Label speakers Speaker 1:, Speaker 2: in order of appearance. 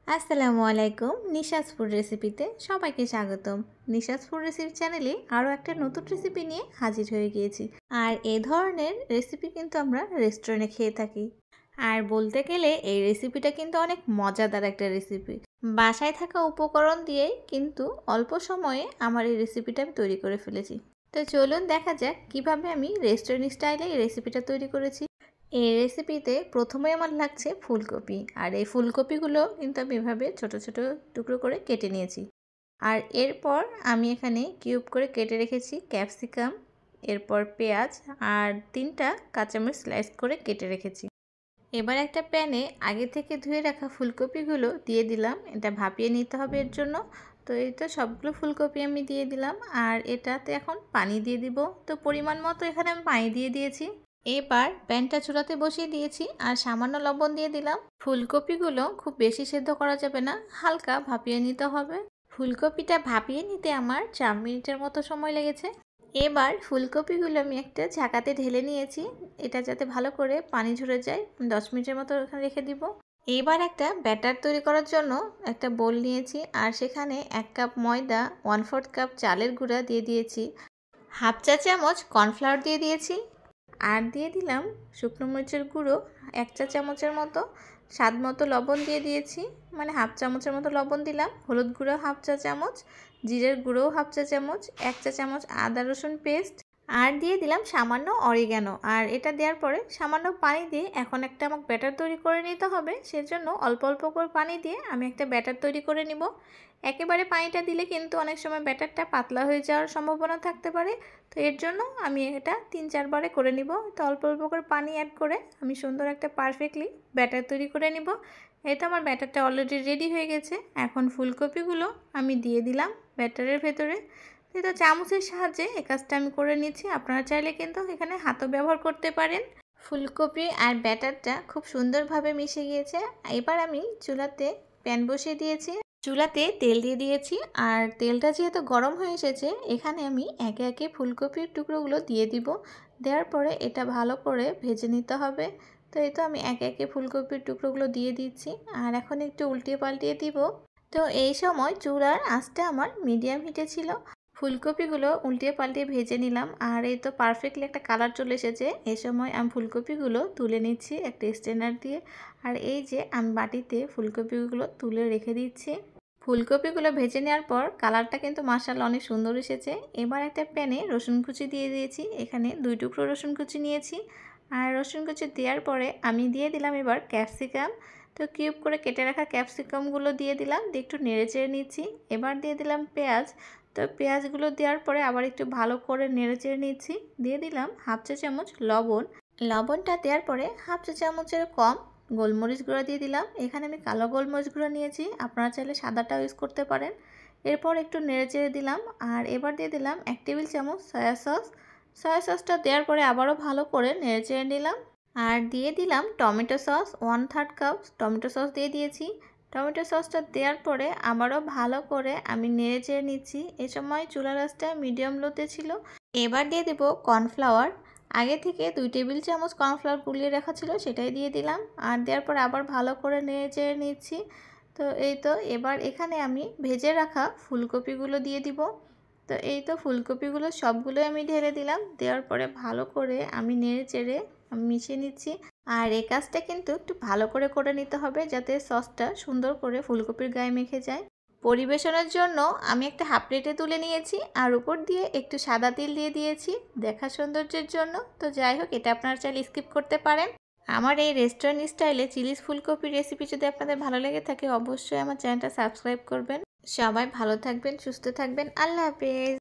Speaker 1: আসসালামু আলাইকুম। নিশাস ফুড রেসিপিতে সবাইকে স্বাগতম। নিশাস ফুড রেসিপি চ্যানেলে আরও একটা নতুন রেসিপি নিয়ে হাজির হয়ে গিয়েছি। আর এ ধরনের রেসিপি কিন্তু আমরা রেস্টুরেন্টে খেয়ে থাকি। আর বলতে গেলে এই রেসিপিটা কিন্তু অনেক মজাদার একটা রেসিপি। বাসায় থাকা উপকরণ দিয়েই কিন্তু অল্প সময়ে আমার এই রেসিপিটা আমি তৈরি করে ফেলেছি। তো চলুন দেখা যাক কিভাবে আমি রেস্টুরেন্ট স্টাইলে এই রেসিপিটা তৈরি করেছি। এই রেসিপিতে প্রথমে আমার লাগছে ফুলকপি, আর এই ফুলকপিগুলো কিন্তু আমি এভাবে ছোট ছোট টুকরো করে কেটে নিয়েছি। আর এরপর আমি এখানে কিউব করে কেটে রেখেছি ক্যাপসিকাম, এরপর পেঁয়াজ আর 3টা কাঁচামরিচ স্লাইস করে কেটে রেখেছি। এবার একটা প্যানে আগে থেকে ধুয়ে রাখা ফুলকপিগুলো দিয়ে দিলাম। এটা ভাপিয়ে নিতে হবে এর জন্য। তো এই তো সবগুলো ফুলকপি আমি দিয়ে দিলাম, আর এটাতে এখন পানি দিয়ে দিব। তো পরিমাণ মতো এখানে আমি পানি দিয়ে দিয়েছি। এবার প্যানটা চুলাতে বসিয়ে দিয়েছি আর সামান্য লবণ দিয়ে দিলাম। ফুলকপিগুলো খুব বেশি সেদ্ধ করা যাবে না, হালকা ভাপিয়ে নিতে হবে। ফুলকপিটা ভাপিয়ে নিতে আমার 4 মিনিটের মতো সময় লেগেছে। এবার ফুলকপিগুলো আমি একটা ঝাঁকাতে ঢেলে নিয়েছি, এটা যাতে ভালো করে পানি ঝরে যায়। 10 মিনিটের মতো ওখানে রেখে দিব। এবার একটা ব্যাটার তৈরি করার জন্য একটা বোল নিয়েছি, আর সেখানে 1 কাপ ময়দা, 1/4 কাপ চালের গুঁড়া দিয়ে দিয়েছি, হাফ চা চামচ কর্নফ্লাওয়ার দিয়ে দিয়েছি, আর দিয়ে দিলাম শুকনো মরিচের গুঁড়ো 1 চা চামচের মতো, স্বাদ মতো লবণ দিয়ে দিয়েছি, মানে হাফ চামচের মতো লবণ দিলাম, হলুদ গুঁড়ো হাফ চা চামচ, জিরের গুঁড়োও হাফ চা চামচ, 1 চা চামচ আদা রসুন পেস্ট, আর দিয়ে দিলাম সামান্য অরিগ্যানো। আর এটা দেওয়ার পরে সামান্য পানি দিয়ে এখন একটা আমাকে ব্যাটার তৈরি করে নিতে হবে। সেজন্য অল্প অল্প করে পানি দিয়ে আমি একটা ব্যাটার তৈরি করে নিব। একেবারে পানিটা দিলে কিন্তু অনেক সময় ব্যাটারটা পাতলা হয়ে যাওয়ার সম্ভাবনা থাকতে পারে। তো এর জন্য আমি এটা 3-4 বারে করে নিব। তো অল্প অল্প করে পানি অ্যাড করে আমি সুন্দর একটা পারফেক্টলি ব্যাটার তৈরি করে নিব। এই তো আমার ব্যাটারটা অলরেডি রেডি হয়ে গেছে। এখন ফুলকপিগুলো আমি দিয়ে দিলাম ব্যাটারের ভেতরে। তো চামচের সাহায্যে এই কাজটা আমি করে নিচ্ছি। আপনারা চাইলে কিন্তু এখানে হাতও ব্যবহার করতে পারেন। ফুলকপি আর ব্যাটারটা খুব সুন্দরভাবে মিশে গিয়েছে। এবার আমি চুলাতে প্যান বসিয়ে দিয়েছি, চুলাতে তেল দিয়ে দিয়েছি, আর তেলটা যেহেতু গরম হয়ে এসেছে এখানে আমি একে একে ফুলকপির টুকরোগুলো দিয়ে দিব। দেওয়ার পরে এটা ভালো করে ভেজে নিতে হবে। তো এই তো আমি একে একে ফুলকপির টুকরোগুলো দিয়ে দিচ্ছি, আর এখন একটু উল্টিয়ে পাল্টিয়ে দিব। তো এই সময় চুলার আঁচটা আমার মিডিয়াম হিটে ছিল। ফুলকপিগুলো উল্টিয়ে পাল্টিয়ে ভেজে নিলাম, আর এই তো পারফেক্টলি একটা কালার চলে এসেছে। এই সময় আমি ফুলকপিগুলো তুলে নিচ্ছি একটা স্ট্রেনার দিয়ে, আর এই যে আমি বাটিতে ফুলকপিগুলো তুলে রেখে দিচ্ছি। ফুলকপিগুলো ভেজে নেওয়ার পর কালারটা কিন্তু মাশাআল্লাহ অনেক সুন্দর এসেছে। এবার একটা প্যানে রসুন কুচি দিয়ে দিয়েছি, এখানে 2 টুকরো রসুন কুচি নিয়েছি। আর রসুন কুচি দেওয়ার পরে আমি দিয়ে দিলাম এবার ক্যাপসিকাম। তো কিউব করে কেটে রাখা ক্যাপসিকামগুলো দিয়ে দিলাম, দিয়ে একটু নেড়ে চেড়ে নিচ্ছি। এবার দিয়ে দিলাম পেঁয়াজ। তো পেঁয়াজগুলো দেওয়ার পরে আবার একটু ভালো করে নেড়ে চেড়ে নিচ্ছি। দিয়ে দিলাম হাফ চা চামচ লবণ। লবণটা দেওয়ার পরে হাফ চা চামচের কম গোলমরিচ গুঁড়া দিয়ে দিলাম। এখানে আমি কালো গোলমরিচ গুঁড়া নিয়েছি, আপনারা চাইলে সাদাটাও ইউজ করতে পারেন। এরপর একটু নেড়ে চেড়ে দিলাম, আর এবার দিয়ে দিলাম 1 টেবিল চামচ সয়া সস। সয়া সসটা দেওয়ার পরে আবারও ভালো করে নেড়ে চেড়ে নিলাম, আর দিয়ে দিলাম tomato sauce 1/3 cup tomato sauce দিয়ে দিয়েছি। টমেটো সসটা দেওয়ার পরে আবারও ভালো করে আমি নেড়ে চেড়ে নিচ্ছি। এ সময় চুলার আঁচটা মিডিয়াম লোতে ছিল। এবার দিয়ে দেব কর্নফ্লাওয়ার। আগে থেকে 2 টেবিল চামচ কর্নফ্লাওয়ার গুলিয়ে রাখা ছিল, সেটাই দিয়ে দিলাম, আর দেওয়ার পর আবার ভালো করে নেড়ে চেড়ে নিচ্ছি। তো এই তো এবার এখানে আমি ভেজে রাখা ফুলকপিগুলো দিয়ে দিব। তো এই তো ফুলকপিগুলো সবগুলোই আমি ঢেলে দিলাম। দেওয়ার পরে ভালো করে আমি নেড়ে চেড়ে মিশিয়ে নিচ্ছি। আর এই কাজটা কিন্তু একটু ভালো করে করে নিতে হবে, যাতে সসটা সুন্দর করে ফুলকপির গায়ে মেখে যায়। পরিবেশনের জন্য আমি একটা হাফ প্লেটে তুলে নিয়েছি, আর উপর দিয়ে একটু সাদা তিল দিয়ে দিয়েছি দেখা সৌন্দর্যের জন্য। তো যাই হোক, এটা আপনারা চাইলে স্কিপ করতে পারেন। আমার এই রেস্টুরেন্ট স্টাইলে চিলিজ ফুলকপির রেসিপি যদি আপনাদের ভালো লেগে থাকে অবশ্যই আমার চ্যানেলটা সাবস্ক্রাইব করবেন। সবাই ভালো থাকবেন, সুস্থ থাকবেন। আল্লাহ হাফেজ।